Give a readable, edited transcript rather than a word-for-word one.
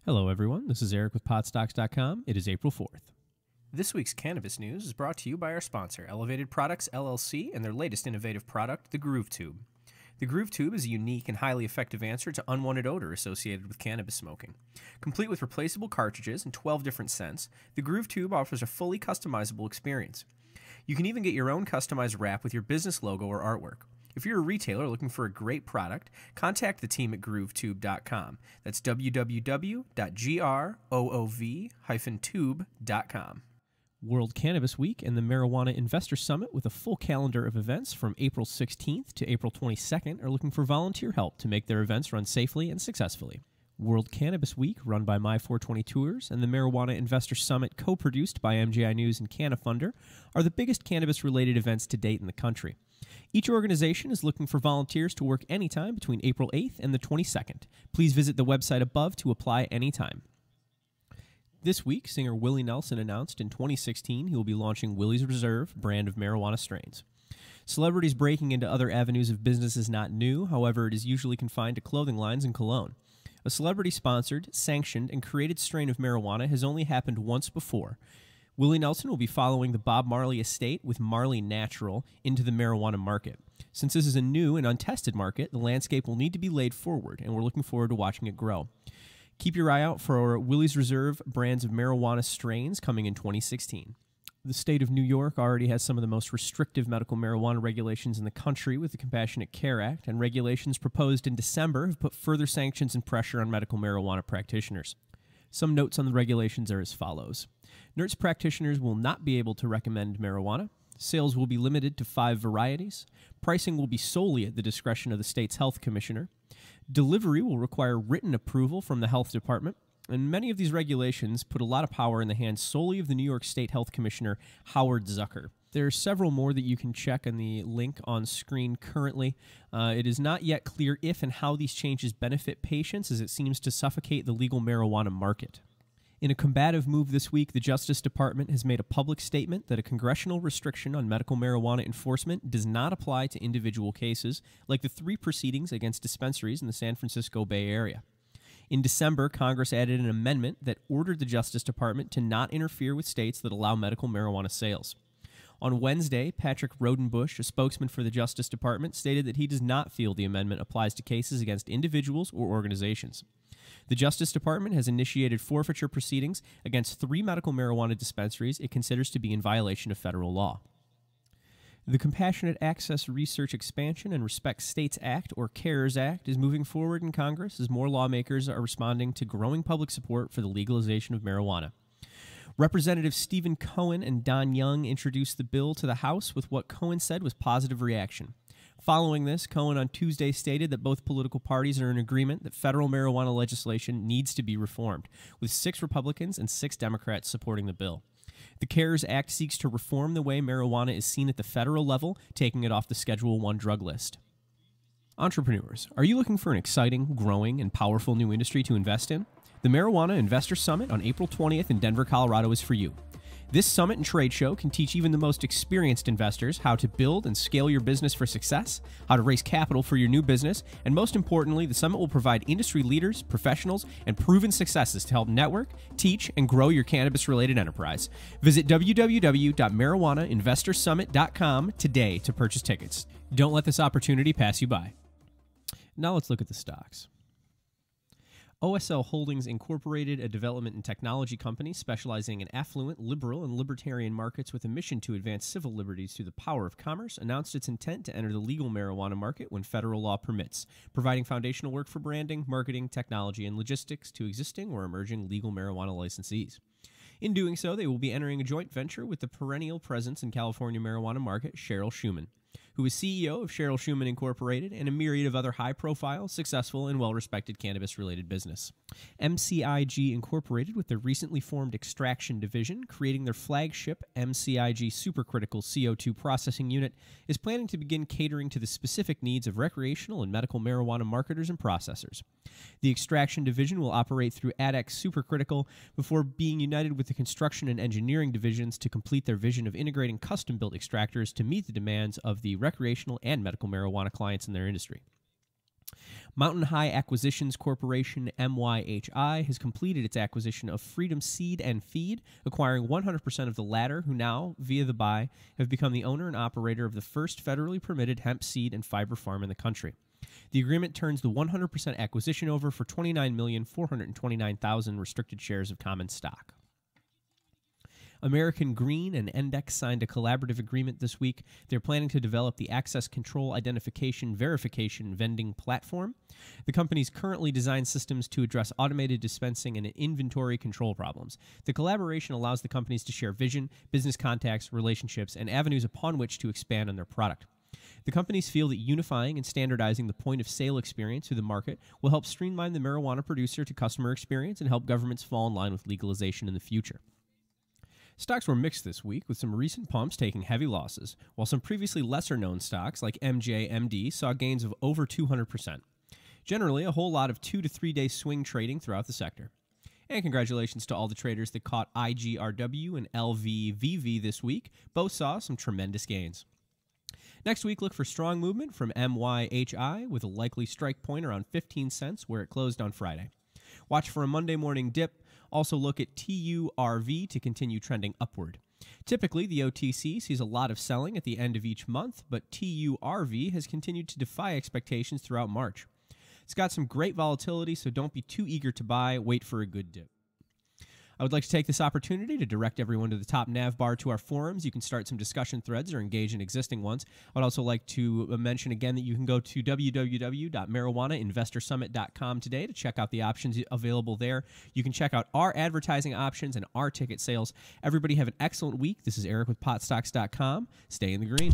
Hello, everyone. This is Eric with Podstocks.com. It is April 4th. This week's cannabis news is brought to you by our sponsor, Elevated Products, LLC, and their latest innovative product, the Groove Tube. The Groove Tube is a unique and highly effective answer to unwanted odor associated with cannabis smoking. Complete with replaceable cartridges and 12 different scents, the Groove Tube offers a fully customizable experience. You can even get your own customized wrap with your business logo or artwork. If you're a retailer looking for a great product, contact the team at groovetube.com. That's www.groov-tube.com. World Cannabis Week and the Marijuana Investor Summit with a full calendar of events from April 16th to April 22nd are looking for volunteer help to make their events run safely and successfully. World Cannabis Week, run by My420 Tours, and the Marijuana Investor Summit, co-produced by MGI News and CannaFunder, are the biggest cannabis-related events to date in the country. Each organization is looking for volunteers to work anytime between April 8th and the 22nd. Please visit the website above to apply anytime. This week, singer Willie Nelson announced in 2016 he will be launching Willie's Reserve brand of marijuana strains. Celebrities breaking into other avenues of business is not new, however, it is usually confined to clothing lines and cologne. A celebrity-sponsored, sanctioned, and created strain of marijuana has only happened once before. Willie Nelson will be following the Bob Marley estate with Marley Natural into the marijuana market. Since this is a new and untested market, the landscape will need to be laid forward, and we're looking forward to watching it grow. Keep your eye out for Willie's Reserve brands of marijuana strains coming in 2016. The state of New York already has some of the most restrictive medical marijuana regulations in the country with the Compassionate Care Act, and regulations proposed in December have put further sanctions and pressure on medical marijuana practitioners. Some notes on the regulations are as follows. Nurse practitioners will not be able to recommend marijuana. Sales will be limited to 5 varieties. Pricing will be solely at the discretion of the state's health commissioner. Delivery will require written approval from the health department. And many of these regulations put a lot of power in the hands solely of the New York State Health Commissioner, Howard Zucker. There are several more that you can check on the link on screen currently. It is not yet clear if and how these changes benefit patients, as it seems to suffocate the legal marijuana market. In a combative move this week, the Justice Department has made a public statement that a congressional restriction on medical marijuana enforcement does not apply to individual cases, like the 3 proceedings against dispensaries in the San Francisco Bay Area. In December, Congress added an amendment that ordered the Justice Department to not interfere with states that allow medical marijuana sales. On Wednesday, Patrick Rodenbush, a spokesman for the Justice Department, stated that he does not feel the amendment applies to cases against individuals or organizations. The Justice Department has initiated forfeiture proceedings against 3 medical marijuana dispensaries it considers to be in violation of federal law. The Compassionate Access Research Expansion and Respect States Act, or CARES Act, is moving forward in Congress as more lawmakers are responding to growing public support for the legalization of marijuana. Representatives Stephen Cohen and Don Young introduced the bill to the House with what Cohen said was positive reaction. Following this, Cohen on Tuesday stated that both political parties are in agreement that federal marijuana legislation needs to be reformed, with 6 Republicans and 6 Democrats supporting the bill. The CARES Act seeks to reform the way marijuana is seen at the federal level, taking it off the Schedule I drug list. Entrepreneurs, are you looking for an exciting, growing, and powerful new industry to invest in? The Marijuana Investor Summit on April 20th in Denver, Colorado is for you. This summit and trade show can teach even the most experienced investors how to build and scale your business for success, how to raise capital for your new business, and most importantly, the summit will provide industry leaders, professionals, and proven successes to help network, teach, and grow your cannabis-related enterprise. Visit www.marijuanainvestorsummit.com today to purchase tickets. Don't let this opportunity pass you by. Now let's look at the stocks. OSL Holdings Incorporated, a development and technology company specializing in affluent, liberal, and libertarian markets with a mission to advance civil liberties through the power of commerce, announced its intent to enter the legal marijuana market when federal law permits, providing foundational work for branding, marketing, technology, and logistics to existing or emerging legal marijuana licensees. In doing so, they will be entering a joint venture with the perennial presence in California marijuana market, Cheryl Schumann, who is CEO of Cheryl Schumann Incorporated and a myriad of other high-profile, successful, and well-respected cannabis-related business. MCIG Incorporated, with their recently formed extraction division, creating their flagship MCIG Supercritical CO2 processing unit, is planning to begin catering to the specific needs of recreational and medical marijuana marketers and processors. The extraction division will operate through ADEX Supercritical before being united with the construction and engineering divisions to complete their vision of integrating custom-built extractors to meet the demands of the recreational and medical marijuana clients in their industry. Mountain High Acquisitions Corporation, MYHI, has completed its acquisition of Freedom Seed and Feed, acquiring 100% of the latter, who now, via the buy, have become the owner and operator of the first federally permitted hemp seed and fiber farm in the country. The agreement turns the 100% acquisition over for 29,429,000 restricted shares of common stock. American Green and Endex signed a collaborative agreement this week. They're planning to develop the Access Control Identification Verification vending platform. The companies currently design systems to address automated dispensing and inventory control problems. The collaboration allows the companies to share vision, business contacts, relationships, and avenues upon which to expand on their product. The companies feel that unifying and standardizing the point-of-sale experience through the market will help streamline the marijuana producer to customer experience and help governments fall in line with legalization in the future. Stocks were mixed this week, with some recent pumps taking heavy losses, while some previously lesser-known stocks like MJMD saw gains of over 200%. Generally, a whole lot of 2 to 3 day swing trading throughout the sector. And congratulations to all the traders that caught IGRW and LVVV this week. Both saw some tremendous gains. Next week, look for strong movement from MYHI with a likely strike point around 15 cents where it closed on Friday. Watch for a Monday morning dip. Also look at TURV to continue trending upward. Typically, the OTC sees a lot of selling at the end of each month, but TURV has continued to defy expectations throughout March. It's got some great volatility, so don't be too eager to buy. Wait for a good dip. I would like to take this opportunity to direct everyone to the top nav bar to our forums. You can start some discussion threads or engage in existing ones. I would also like to mention again that you can go to www.marijuanainvestorsummit.com today to check out the options available there. You can check out our advertising options and our ticket sales. Everybody have an excellent week. This is Eric with potstocks.com. Stay in the green.